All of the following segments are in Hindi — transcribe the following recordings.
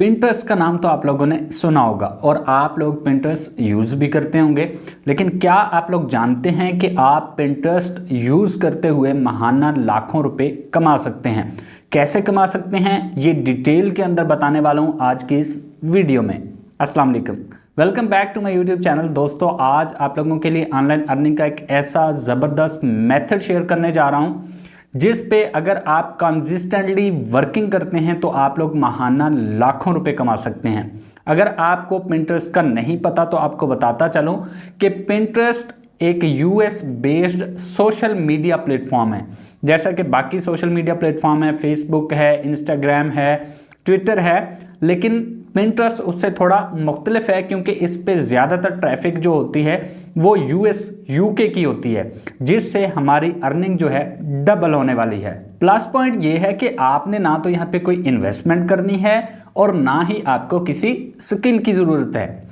पिंटरेस्ट का नाम तो आप लोगों ने सुना होगा और आप लोग पिंटरेस्ट यूज़ भी करते होंगे। लेकिन क्या आप लोग जानते हैं कि आप पिंटरेस्ट यूज़ करते हुए महाना लाखों रुपए कमा सकते हैं? कैसे कमा सकते हैं ये डिटेल के अंदर बताने वाला हूँ आज की इस वीडियो में। अस्सलाम वालेकुम, welcome back to my YouTube channel. दोस्तों, आज आप लोगों के लिए ऑनलाइन अर्निंग का एक ऐसा ज़बरदस्त मेथड शेयर करने जा रहा हूँ जिस पे अगर आप कंसिस्टेंटली वर्किंग करते हैं तो आप लोग महाना लाखों रुपए कमा सकते हैं। अगर आपको पिंटरेस्ट का नहीं पता तो आपको बताता चलूं कि पिंटरेस्ट एक US based social media platform है। जैसा कि बाकी सोशल मीडिया प्लेटफॉर्म है, फेसबुक है, इंस्टाग्राम है, ट्विटर है, लेकिन पिंटरेस्ट उससे थोड़ा मुख्तलिफ है क्योंकि इस पे ज़्यादातर ट्रैफिक जो होती है वो यूके की होती है, जिससे हमारी अर्निंग जो है डबल होने वाली है। प्लस पॉइंट ये है कि आपने ना तो यहाँ पे कोई इन्वेस्टमेंट करनी है और ना ही आपको किसी स्किल की ज़रूरत है।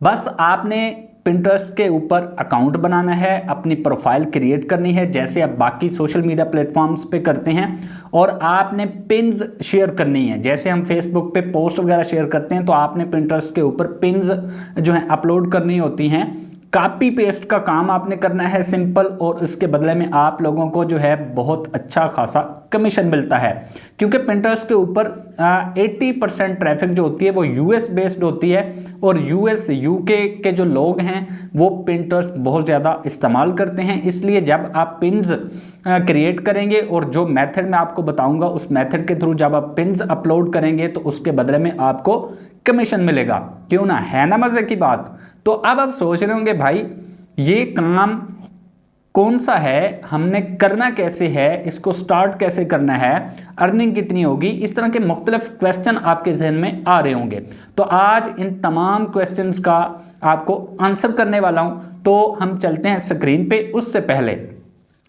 बस आपने पिंटरेस्ट के ऊपर अकाउंट बनाना है, अपनी प्रोफाइल क्रिएट करनी है जैसे आप बाकी सोशल मीडिया प्लेटफॉर्म्स पे करते हैं, और आपने पिन्स शेयर करनी है। जैसे हम फेसबुक पे पोस्ट वगैरह शेयर करते हैं तो आपने पिंटरेस्ट के ऊपर पिन्स जो है अपलोड करनी होती हैं। कॉपी पेस्ट का काम आपने करना है सिंपल, और इसके बदले में आप लोगों को जो है बहुत अच्छा खासा कमीशन मिलता है क्योंकि पिंटरेस्ट के ऊपर 80% ट्रैफिक जो होती है वो यूएस बेस्ड होती है, और यूएस यूके के जो लोग हैं वो पिंटरेस्ट बहुत ज़्यादा इस्तेमाल करते हैं। इसलिए जब आप पिन्स क्रिएट करेंगे और जो मेथड मैं आपको बताऊंगा उस मेथड के थ्रू जब आप पिन्स अपलोड करेंगे तो उसके बदले में आपको कमीशन मिलेगा। क्यों ना, है ना मजे की बात। तो अब आप सोच रहे होंगे भाई ये काम कौन सा है, हमने करना कैसे है, इसको स्टार्ट कैसे करना है, अर्निंग कितनी होगी, इस तरह के मुख्तलिफ क्वेश्चन आपके जहन में आ रहे होंगे। तो आज इन तमाम क्वेश्चंस का आपको आंसर करने वाला हूं। तो हम चलते हैं स्क्रीन पे। उससे पहले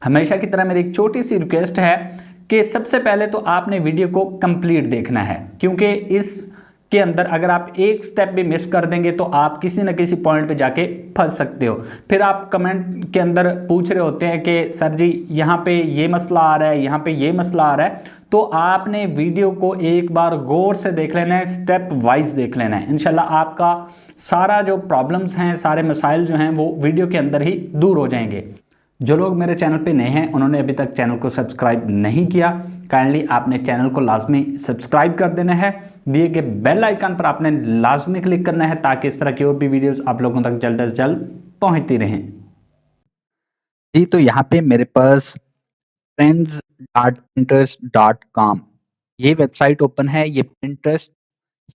हमेशा की तरह मेरी एक छोटी सी रिक्वेस्ट है कि सबसे पहले तो आपने वीडियो को कंप्लीट देखना है, क्योंकि इस के अंदर अगर आप एक स्टेप भी मिस कर देंगे तो आप किसी न किसी पॉइंट पे जाके फंस सकते हो। फिर आप कमेंट के अंदर पूछ रहे होते हैं कि सर जी यहाँ पे ये मसला आ रहा है, यहाँ पे ये मसला आ रहा है। तो आपने वीडियो को एक बार गौर से देख लेना है, स्टेप वाइज देख लेना है। इंशाल्लाह आपका सारा जो प्रॉब्लम्स हैं, सारे मसाइल जो हैं वो वीडियो के अंदर ही दूर हो जाएंगे। जो लोग मेरे चैनल पे नए हैं, उन्होंने अभी तक चैनल को सब्सक्राइब नहीं किया, काइंडली आपने चैनल को लाजमी सब्सक्राइब कर देना है। दिए गए बेल आइकन पर आपने लाजमी क्लिक करना है ताकि इस तरह की और भी वीडियोस आप लोगों तक जल्द से जल्द पहुंचती रहें। जी, तो यहाँ पे मेरे पास trends.pinterest.com ये वेबसाइट ओपन है। ये पिंटरेस्ट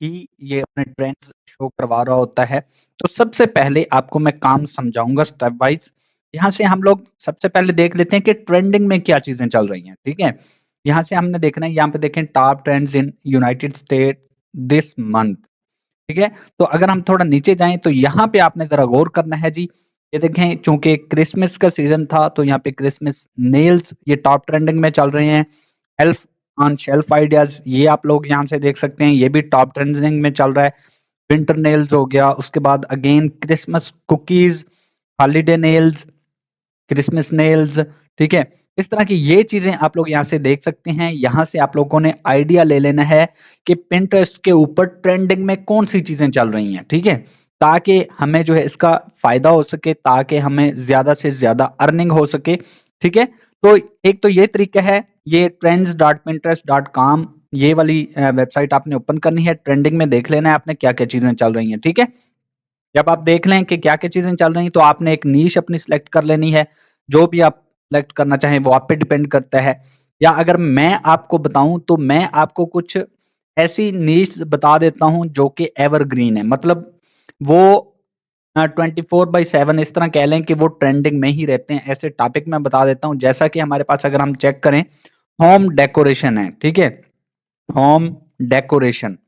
ही ये अपने ट्रेंड्स शो करवा रहा होता है। तो सबसे पहले आपको मैं काम समझाऊंगा स्टेप वाइज। यहाँ से हम लोग सबसे पहले देख लेते हैं कि ट्रेंडिंग में क्या चीजें चल रही हैं। ठीक है, यहाँ से हमने देखना है, यहाँ पे देखें top trends in United state this month. ठीक है, तो अगर हम थोड़ा नीचे जाएं तो यहाँ पे आपने जरा गौर करना है जी। ये देखें, चूंकि क्रिसमस का सीजन था तो यहाँ पे क्रिसमस नेल्स ये टॉप ट्रेंडिंग में चल रहे हैं। हेल्फ ऑन शेल्फ आइडियाज ये आप लोग यहाँ से देख सकते हैं, ये भी टॉप ट्रेंडिंग में चल रहा है। विंटर नेल्स हो गया, उसके बाद again Christmas cookies, holiday nails, Christmas nails. ठीक है, इस तरह की ये चीजें आप लोग यहाँ से देख सकते हैं। यहाँ से आप लोगों ने आइडिया ले लेना है कि पिंटरेस्ट के ऊपर ट्रेंडिंग में कौन सी चीजें चल रही हैं। ठीक है, ताकि हमें जो है इसका फायदा हो सके, ताकि हमें ज्यादा से ज्यादा अर्निंग हो सके। ठीक है, तो एक तो ये तरीका है, ये trends.pinterest.com ये वाली वेबसाइट आपने ओपन करनी है। ट्रेंडिंग में देख लेना है आपने क्या क्या चीजें चल रही हैं। ठीक है, जब आप देख लें कि क्या क्या चीजें चल रही हैं तो आपने एक नीश अपनी सिलेक्ट कर लेनी है। जो भी आप सिलेक्ट करना चाहें वो आप पे डिपेंड करता है। या अगर मैं आपको बताऊं तो मैं आपको कुछ ऐसी नीश बता देता हूं जो कि एवरग्रीन है, मतलब वो 24/7 इस तरह कह लें कि वो ट्रेंडिंग में ही रहते हैं। ऐसे टॉपिक मैं बता देता हूं, जैसा कि हमारे पास अगर हम चेक करें होम डेकोरेशन है। ठीक है, होम डेकोरेशन,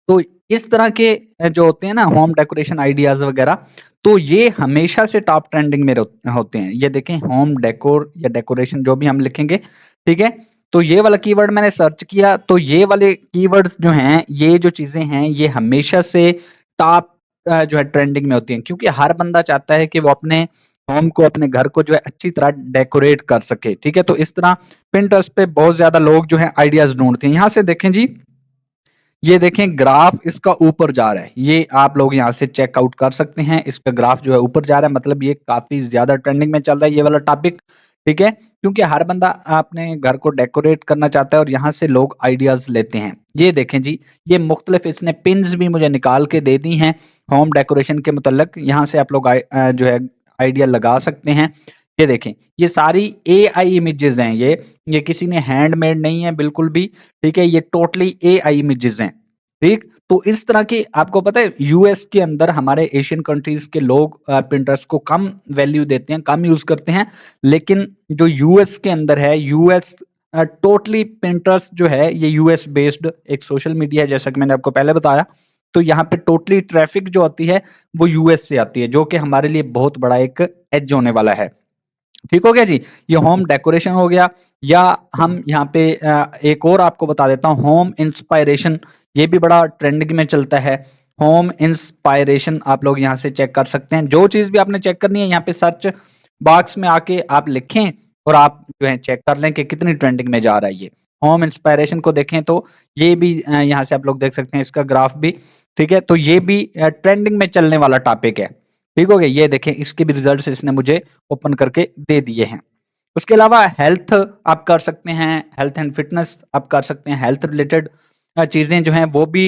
तो इस तरह के जो होते हैं ना होम डेकोरेशन आइडियाज वगैरह, तो ये हमेशा से टॉप ट्रेंडिंग में होते हैं। ये देखें, होम डेकोर या डेकोरेशन जो भी हम लिखेंगे। ठीक है, तो ये वाला कीवर्ड मैंने सर्च किया तो ये वाले कीवर्ड्स जो हैं, ये जो चीजें हैं, ये हमेशा से टॉप जो है ट्रेंडिंग में होती हैं, क्योंकि हर बंदा चाहता है कि वो अपने होम को, अपने घर को जो है अच्छी तरह डेकोरेट कर सके। ठीक है, तो इस तरह पिंटरेस्ट पे बहुत ज्यादा लोग जो है आइडियाज ढूंढते हैं। यहाँ से देखें जी, ये देखें ग्राफ इसका ऊपर जा रहा है, ये आप लोग यहाँ से चेकआउट कर सकते हैं। इसका ग्राफ जो है ऊपर जा रहा है, मतलब ये काफ़ी ज़्यादा ट्रेंडिंग में चल रहा है ये वाला टॉपिक, ठीक है? क्योंकि हर बंदा अपने घर को डेकोरेट करना चाहता है और यहाँ से लोग आइडियाज़ लेते हैं। ये देखें जी, ये मुख्तलिफ इसने पिन्स भी मुझे निकाल के दे दी हैं होम डेकोरेशन के मुतल्लिक, यहाँ से आप लोग जो है आइडिया लगा सकते हैं। ये देखें, ये सारी एआई इमेजेज़ हैं ये किसी ने हैंडमेड नहीं है बिल्कुल भी, ठीक है? ये टोटली एआई इमेजेज़ हैं, ठीक? तो इस तरह की आपको पता है यूएस के अंदर हमारे एशियन कंट्रीज़ के लोग पिंटरेस्ट को कम वैल्यू देते हैं, कम यूज़ करते हैं। लेकिन जो यूएस के अंदर है, यूएस टोटली पिंटरेस्ट जो है ये यूएस बेस्ड एक सोशल मीडिया है, जैसा कि मैंने आपको पहले बताया। तो यहाँ पे टोटली ट्रैफ़िक जो आती है वो यूएस से आती है, जो कि हमारे लिए बहुत बड़ा एक एज होने वाला है। ठीक हो गया जी? ये होम डेकोरेशन हो गया। या हम यहाँ पे एक और आपको बता देता हूँ, होम इंस्पायरेशन, ये भी बड़ा ट्रेंडिंग में चलता है। होम इंस्पायरेशन आप लोग यहाँ से चेक कर सकते हैं। जो चीज़ भी आपने चेक करनी है यहाँ पे सर्च बॉक्स में आके आप लिखें और आप जो है चेक कर लें कि कितनी ट्रेंडिंग में जा रहा है ये। होम इंस्पायरेशन को देखें तो ये भी यहाँ से आप लोग देख सकते हैं इसका ग्राफ भी, ठीक है? तो ये भी ट्रेंडिंग में चलने वाला टॉपिक है। ठीक हो गया? ये देखें इसके भी रिज़ल्ट्स इसने मुझे ओपन करके दे दिए हैं। उसके अलावा हेल्थ आप कर सकते हैं, हेल्थ एंड फिटनेस आप कर सकते हैं, हेल्थ रिलेटेड चीज़ें जो हैं वो भी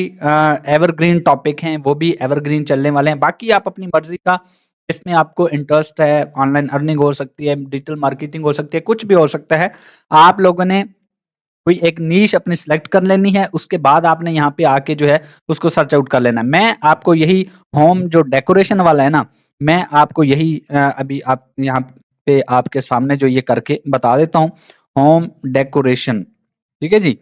एवरग्रीन टॉपिक हैं, वो भी एवरग्रीन चलने वाले हैं। बाकी आप अपनी मर्ज़ी का, इसमें आपको इंटरेस्ट है, ऑनलाइन अर्निंग हो सकती है, डिजिटल मार्केटिंग हो सकती है, कुछ भी हो सकता है। आप लोगों ने कोई एक नीश अपनी सिलेक्ट कर लेनी है, उसके बाद आपने यहाँ पे आके जो है उसको सर्च आउट कर लेना है। मैं आपको यही होम जो डेकोरेशन वाला है ना, मैं आपको यही अभी आप यहाँ पे आपके सामने जो ये करके बता देता हूँ, होम डेकोरेशन, ठीक है जी?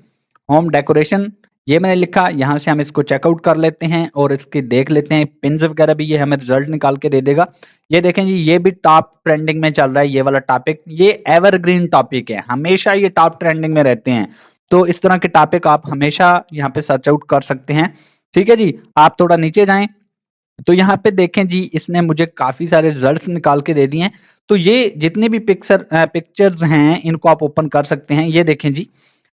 होम डेकोरेशन ये मैंने लिखा, यहाँ से हम इसको चेकआउट कर लेते हैं और इसके देख लेते हैं पिन्स वगैरह भी ये हमें रिजल्ट निकाल के दे देगा। ये देखें जी, ये भी टॉप ट्रेंडिंग में चल रहा है ये वाला टॉपिक, ये एवरग्रीन टॉपिक है, हमेशा ये टॉप ट्रेंडिंग में रहते हैं। तो इस तरह के टॉपिक आप हमेशा यहाँ पे सर्च आउट कर सकते हैं, ठीक है जी? आप थोड़ा नीचे जाएँ तो यहाँ पे देखें जी, इसने मुझे काफ़ी सारे रिजल्ट्स निकाल के दे दिए हैं। तो ये जितने भी पिक्चर्स हैं, इनको आप ओपन कर सकते हैं। ये देखें जी,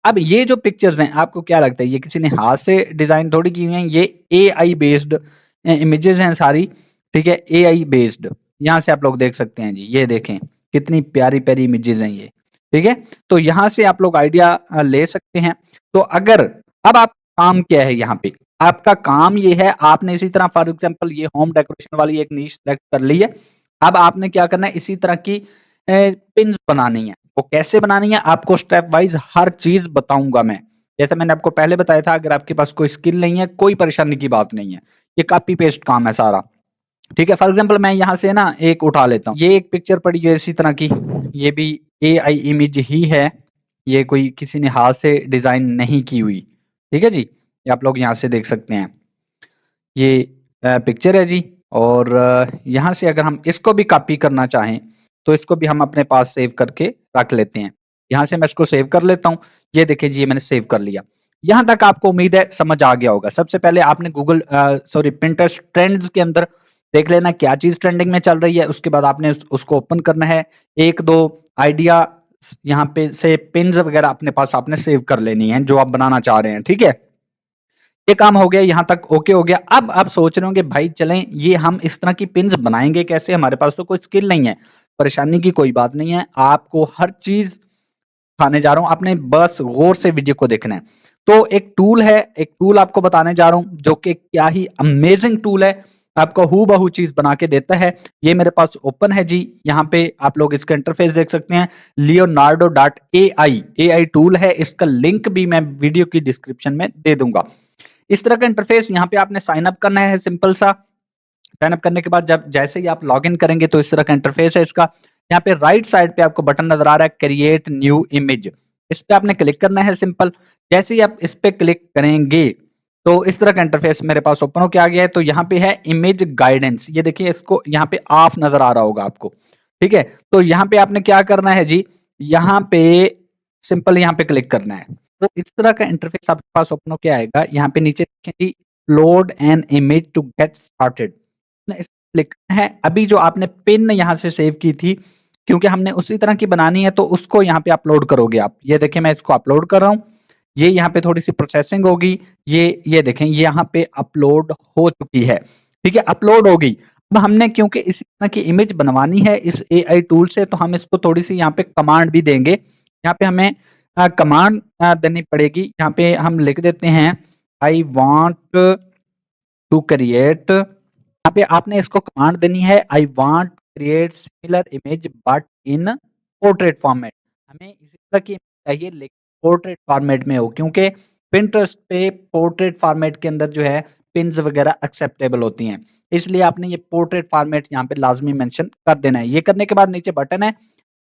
अब ये जो पिक्चर्स हैं, आपको क्या लगता है ये किसी ने हाथ से डिज़ाइन थोड़ी की हुई हैं, ये एआई बेस्ड इमेजेस हैं सारी, ठीक है? AI based. यहाँ से आप लोग देख सकते हैं जी, ये देखें, कितनी प्यारी-प्यारी इमेजेस हैं ये, ठीक है? तो यहाँ से आप लोग आइडिया ले सकते हैं। तो अगर अब आप काम क्या है यहाँ पे? आपका काम ये है, आपने इसी तरह फॉर एग्जांपल ये होम डेकोरेशन वाली एक नीश सेलेक्ट कर ली है। अब आपने क्या करना है, इसी तरह की पिन्स बनानी है। वो कैसे बनानी है, आपको स्टेप वाइज़ हर चीज़ बताऊँगा मैं। जैसे मैंने आपको पहले बताया था, अगर आपके पास कोई स्किल नहीं है, कोई परेशानी की बात नहीं है। ये कॉपी पेस्ट काम है सारा, ठीक है? फॉर एग्जांपल मैं यहाँ से ना एक उठा लेता हूँ। ये एक पिक्चर पड़ी है इसी तरह की, ये भी एआई इमेज ही है। ये कोई किसी ने हाथ से डिज़ाइन नहीं की हुई, ठीक है जी? ये आप लोग यहाँ से देख सकते हैं। ये पिक्चर है जी, और यहाँ से अगर हम इसको भी कॉपी करना चाहें, तो इसको भी हम अपने पास सेव करके रख लेते हैं। यहाँ से मैं इसको सेव कर लेता हूँ। ये देखिए जी, ये मैंने सेव कर लिया। यहाँ तक आपको उम्मीद है समझ आ गया होगा। सबसे पहले आपने सॉरी पिंटरेस्ट ट्रेंड्स के अंदर देख लेना क्या चीज़ ट्रेंडिंग में चल रही है, उसके बाद आपने उसको ओपन करना है। 1-2 आइडिया यहाँ पे से पिन्स वगैरह अपने पास आपने सेव कर लेनी है, जो आप बनाना चाह रहे हैं, ठीक है? ये काम हो गया, यहाँ तक ओके हो गया। अब आप सोच रहे होंगे भाई चलें ये हम इस तरह की पिन्स बनाएँगे कैसे? हमारे पास तो कोई स्किल नहीं है। परेशानी की कोई बात नहीं है, आपको हर चीज़ सिखाने जा रहा हूँ, आपने बस गौर से वीडियो को देखना है। तो एक टूल आपको बताने जा रहा हूँ जो कि क्या ही अमेज़िंग टूल है, आपको हूबहू चीज़ बना के देता है। ये मेरे पास ओपन है जी, यहाँ पे आप लोग इसका इंटरफ़ेस देख सकते हैं, leonardo.ai एआई टूल है, इसका लिंक भी मैं वीडियो की डिस्क्रिप्शन में दे दूँगा। इस तरह का इंटरफेस यहाँ पे आपने साइन अप करना है सिंपल सा। साइन अप करने के बाद जब जैसे ही आप लॉगिन करेंगे तो इस तरह का इंटरफेस है इसका। यहाँ पे राइट साइड पे आपको बटन नज़र आ रहा है क्रिएट न्यू इमेज। इस पे आपने क्लिक करना है सिंपल। जैसे ही आप इस पे क्लिक करेंगे तो इस तरह का इंटरफेस मेरे पास ओपन होके आ गया है। तो यहाँ पे है इमेज गाइडेंस। ये देखिए इसको यहाँ पे ऑफ नज़र आ रहा होगा आपको। ठीक है? तो यहाँ पे आपने क्या करना है जी, यहाँ पे सिंपल यहाँ पे क्लिक करना है। तो इस तरह का इंटरफेस आपके पास ओपन होके आएगा। यहाँ पे नीचे देखें जी, load an image to get started. ना इस क्लिक करना है। अभी जो आपने पिन यहाँ से सेव की थी, क्योंकि हमने उसी तरह की बनानी है तो उसको यहाँ पे अपलोड करोगे आप। ये देखिए मैं इसको अपलोड कर रहा हूँ। ये यहाँ पे थोड़ी सी प्रोसेसिंग होगी। ये देखें, ये यहाँ पे अपलोड हो चुकी है, ठीक है, अपलोड हो गई। अब हमने क्योंकि इसी तरह की इमेज बनवानी है इस एआई टूल से, तो हम इसको थोड़ी सी यहाँ पे कमांड भी देंगे। यहाँ पे हमें कमांड देनी पड़ेगी। यहाँ पे हम लिख देते हैं आई वांट टू क्रिएट, यहाँ पे आपने इसको कमांड देनी है I want create similar image but in portrait format. हमें इसी तरह की image चाहिए लेकिन पोर्ट्रेट फॉर्मेट में हो, क्योंकि पिंटरेस्ट पे पोर्ट्रेट फॉर्मेट के अंदर जो है पिन्स वगैरह एक्सेप्टेबल होती हैं, इसलिए आपने ये पोर्ट्रेट फॉर्मेट यहाँ पे लाजमी मेंशन कर देना है। ये करने के बाद नीचे बटन है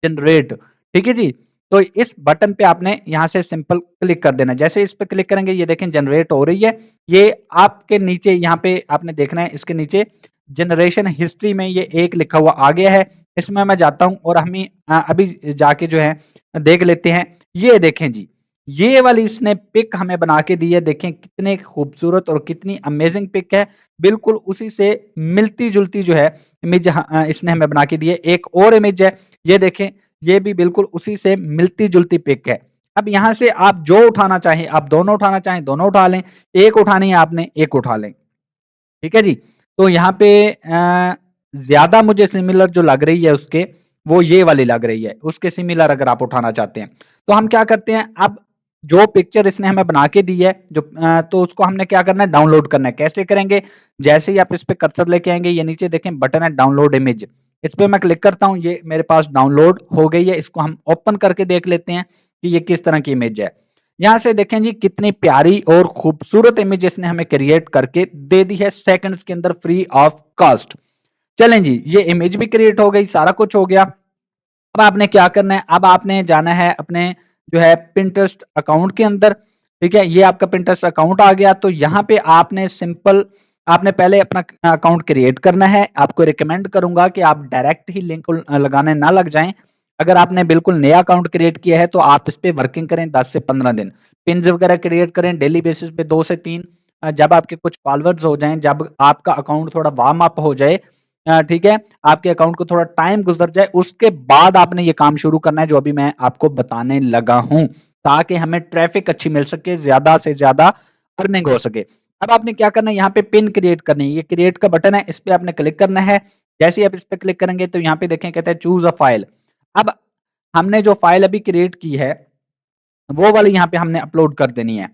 जनरेट, ठीक है जी। तो इस बटन पे आपने यहाँ से सिंपल क्लिक कर देना है। जैसे इस पे क्लिक करेंगे ये देखें जनरेट हो रही है। ये आपके नीचे यहाँ पे आपने देखना है, इसके नीचे जनरेशन हिस्ट्री में ये एक लिखा हुआ आ गया है। इसमें मैं जाता हूँ और हम अभी जाके जो है देख लेते हैं। ये देखें जी, ये वाली इसने पिक हमें बना के दी है। देखें कितने खूबसूरत और कितनी अमेजिंग पिक है, बिल्कुल उसी से मिलती जुलती जो है इमेज इसने हमें बना के दी है। एक और इमेज है, ये देखें, ये भी बिल्कुल उसी से मिलती जुलती पिक है। अब यहाँ से आप जो उठाना चाहें, आप दोनों उठाना चाहें दोनों उठा लें, एक उठानी है आपने एक उठा लें, ठीक है जी। तो यहाँ पे ज्यादा मुझे सिमिलर जो लग रही है उसके, वो ये वाली लग रही है, उसके सिमिलर अगर आप उठाना चाहते हैं तो हम क्या करते हैं, अब जो पिक्चर इसने हमें बना के दी है जो तो उसको हमने क्या करना है, डाउनलोड करना है। कैसे करेंगे, जैसे ही आप इस पे कर्सर लेके आएंगे, ये नीचे देखें बटन है डाउनलोड इमेज, इस पे मैं क्लिक करता हूँ, ये मेरे पास डाउनलोड हो गई है। इसको हम ओपन करके देख लेते हैं कि ये किस तरह की इमेज है। यहाँ से देखें जी कितनी प्यारी और खूबसूरत इमेज इसने हमें क्रिएट करके दे दी है सेकंड्स के अंदर फ्री ऑफ कॉस्ट। चलें जी, ये इमेज भी क्रिएट हो गई, सारा कुछ हो गया। अब आपने क्या करना है, अब आपने जाना है अपने जो है पिंटरेस्ट अकाउंट के अंदर, ठीक है। ये आपका पिंटरेस्ट अकाउंट आ गया। तो यहाँ पे आपने सिंपल आपने पहले अपना अकाउंट क्रिएट करना है। आपको रिकमेंड करूंगा कि आप डायरेक्ट ही लिंक लगाने ना लग जाएं। अगर आपने बिल्कुल नया अकाउंट क्रिएट किया है तो आप इस पे वर्किंग करें 10 से 15 दिन, पिन्स वगैरह क्रिएट करें डेली बेसिस पे 2 से 3। जब आपके कुछ फॉलोअर्स हो जाएं, जब आपका अकाउंट थोड़ा वार्म अप हो जाए, ठीक है, आपके अकाउंट को थोड़ा टाइम गुजर जाए, उसके बाद आपने ये काम शुरू करना है जो अभी मैं आपको बताने लगा हूं, ताकि हमें ट्रैफिक अच्छी मिल सके, ज्यादा से ज्यादा अर्निंग हो सके। अब आपने क्या करना है, यहाँ पे पिन क्रिएट करनी है, ये क्रिएट का बटन है, इस पे आपने क्लिक करना है। जैसे ही आप इस पे क्लिक करेंगे तो यहाँ पे देखें कहते हैं चूज अ फाइल। अब हमने जो फाइल अभी क्रिएट की है वो वाली यहाँ पे हमने अपलोड कर देनी है,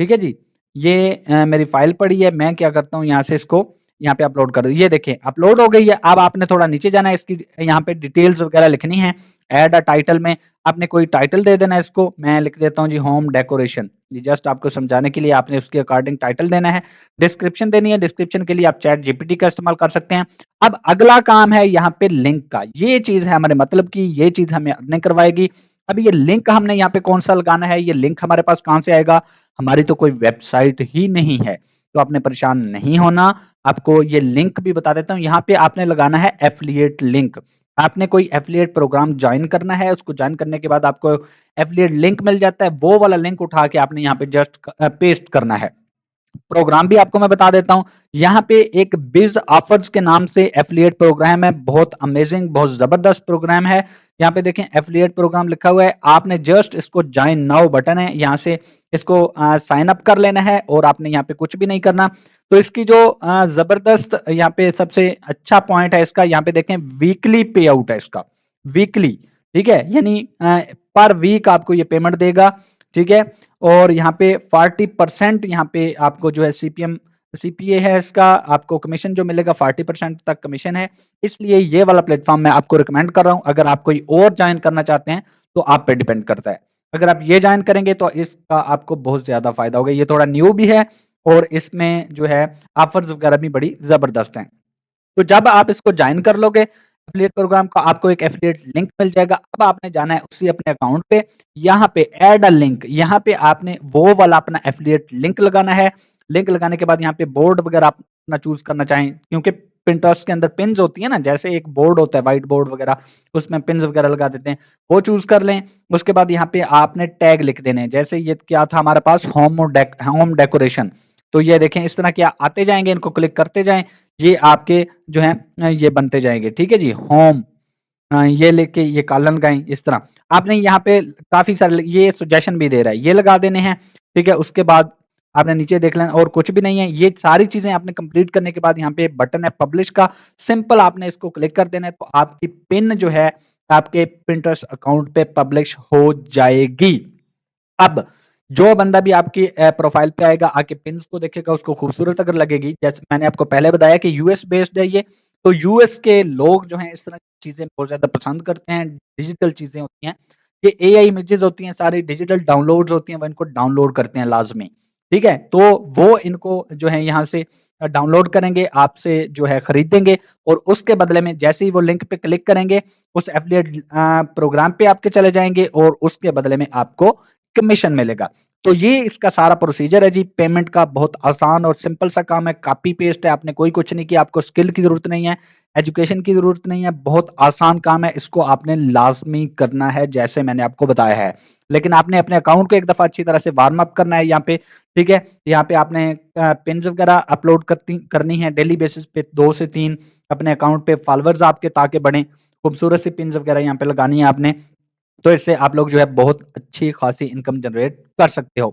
ठीक है जी। ये मेरी फाइल पड़ी है, मैं क्या करता हूँ यहाँ से इसको यहाँ पे अपलोड कर दूँ। ये देखें अपलोड हो गई है। अब आपने थोड़ा नीचे जाना है, इसकी यहाँ पे डिटेल्स वगैरह लिखनी है। ऐड अ टाइटल में आपने कोई टाइटल दे देना है इसको, मैं लिख देता हूँ जी होम डेकोरेशन, जी जस्ट आपको समझाने के लिए आपने उसके अकॉर्डिंग टाइटल देना है। डिस्क्रिप्शन देनी है, डिस्क्रिप्शन के लिए आप चैट जीपीटी का इस्तेमाल कर सकते हैं। अब अगला काम है यहाँ पे लिंक का, ये चीज है हमारे मतलब की, ये चीज हमें अर्निंग करवाएगी। अब ये लिंक हमने यहाँ पे कौन सा लगाना है, ये लिंक हमारे पास कहाँ से आएगा, हमारी तो कोई वेबसाइट ही नहीं है, तो आपने परेशान नहीं होना। आपको ये लिंक भी बता देता हूँ, यहाँ पे आपने लगाना है एफिलिएट लिंक। आपने कोई एफिलिएट प्रोग्राम ज्वाइन करना है, उसको ज्वाइन करने के बाद आपको एफिलिएट लिंक मिल जाता है, वो वाला लिंक उठा के आपने यहाँ पे जस्ट पेस्ट करना है। प्रोग्राम भी आपको मैं बता देता हूँ, यहाँ पे एक बिज ऑफर्स के नाम से एफिलिएट प्रोग्राम है, बहुत अमेजिंग बहुत जबरदस्त प्रोग्राम है। यहाँ पे देखें एफिलिएट प्रोग्राम लिखा हुआ है, आपने जस्ट इसको ज्वाइन नाउ बटन है, यहाँ से इसको साइन अप कर लेना है और आपने यहाँ पे कुछ भी नहीं करना। तो इसकी जो जबरदस्त यहाँ पे सबसे अच्छा पॉइंट है इसका, यहाँ पे देखें वीकली पे आउट है इसका, वीकली, ठीक है, यानी पर वीक आपको ये पेमेंट देगा, ठीक है। और यहाँ पे 40% यहाँ पे आपको जो है सीपीए है इसका, आपको कमीशन जो मिलेगा 40% तक कमीशन है। इसलिए ये वाला प्लेटफॉर्म मैं आपको रिकमेंड कर रहा हूँ। अगर आप कोई और ज्वाइन करना चाहते हैं तो आप पे डिपेंड करता है। अगर आप ये ज्वाइन करेंगे तो इसका आपको बहुत ज्यादा फायदा होगा। ये थोड़ा न्यू भी है और इसमें जो है ऑफर्स वगैरह भी बड़ी जबरदस्त हैं। तो जब आप इसको ज्वाइन कर लोगे एफिलिएट प्रोग्राम का, आपको एक एफिलिएट लिंक मिल जाएगा। अब आपने जाना है उसी अपने अकाउंट पे, यहाँ पे ऐड अ लिंक, यहाँ पे आपने वो वाला अपना एफिलिएट लिंक लगाना है। लिंक लगाने के बाद यहाँ पे बोर्ड वगैरह आप अपना चूज करना चाहें, क्योंकि पिंटरेस्ट के अंदर पिन्स होती है ना, जैसे एक बोर्ड होता है व्हाइट बोर्ड वगैरह, उसमें पिन्स वगैरह लगा देते हैं, वो चूज कर लें। उसके बाद यहाँ पे आपने टैग लिख देने हैं, जैसे ये क्या था हमारे पास होम डेकोरेशन। तो ये देखें इस तरह के आते जाएंगे, इनको क्लिक करते जाएं, ये आपके जो है ये बनते जाएंगे, ठीक है जी। होम ये लेके ये कॉलम लगाएँ, इस तरह। आपने यहाँ पे काफ़ी सारे ये सजेशन भी दे रहा है, ये लगा देने हैं, ठीक है? उसके बाद आपने नीचे देख लेना और कुछ भी नहीं है, ये सारी चीज़ें आपने कंप्लीट करने के बाद यहाँ पे बटन है पब्लिश का, सिंपल आपने इसको क्लिक कर देना है, तो आपकी पिन जो है, आपके पिंटरेस्ट अकाउंट पे पब्लिश हो जाएगी। अब जो बंदा भी आपकी प्रोफाइल पे आएगा, आके पिन्स को देखेगा, उसको खूबसूरत अगर लगेगी, जैसे मैंने आपको पहले बताया कि यूएस बेस्ड है ये, तो यूएस के लोग जो हैं इस तरह की चीज़ें बहुत ज़्यादा पसंद करते हैं, डिजिटल चीज़ें होती हैं। ये एआई इमेजेस होती हैं, सारी डिजिटल डाउनलोड्स होती हैं, वो इनको डाउनलोड करते हैं लाज़मी, ठीक है? तो वो इनको जो है यहाँ से डाउनलोड करेंगे, आपसे जो है खरीदेंगे और उसके बदले में जैसे ही वो लिंक पे क्लिक करेंगे, उस एफ़िलिएट प्रोग्राम पे आपके चले जाएँगे और उसके बदले में आपको कमीशन मिलेगा। तो ये इसका सारा प्रोसीजर है जी, पेमेंट का बहुत आसान और सिंपल सा काम है, कॉपी पेस्ट है, आपने कोई कुछ नहीं किया, आपको स्किल की ज़रूरत नहीं है, एजुकेशन की ज़रूरत नहीं है, बहुत आसान काम है, इसको आपने लाज़मी करना है जैसे मैंने आपको बताया है। लेकिन आपने अपने अकाउंट को एक दफ़ा अच्छी तरह से वार्म अप करना है यहाँ पे, ठीक है? यहाँ पे आपने पिन्स वगैरह अपलोड करनी है डेली बेसिस पे 2 से 3 अपने अकाउंट पे फॉलोवर्स आपके ताकि बढ़ें, खूबसूरत सी पिन्स वगैरह यहाँ पे लगानी है आपने। तो इससे आप लोग जो है बहुत अच्छी खासी इनकम जनरेट कर सकते हो।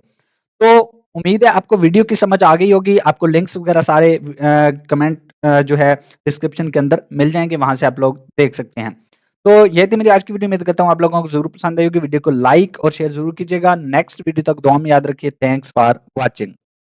तो उम्मीद है आपको वीडियो की समझ आ गई होगी, आपको लिंक्स वगैरह सारे कमेंट जो है डिस्क्रिप्शन के अंदर मिल जाएँगे, वहाँ से आप लोग देख सकते हैं। तो ये थी मेरी आज की वीडियो, उम्मीद करता हूँ आप लोगों को ज़रूर पसंद आई होगी। वीडियो को लाइक और शेयर ज़रूर कीजिएगा। नेक्स्ट वीडियो तक दुआ में याद रखिए। Thanks for watching.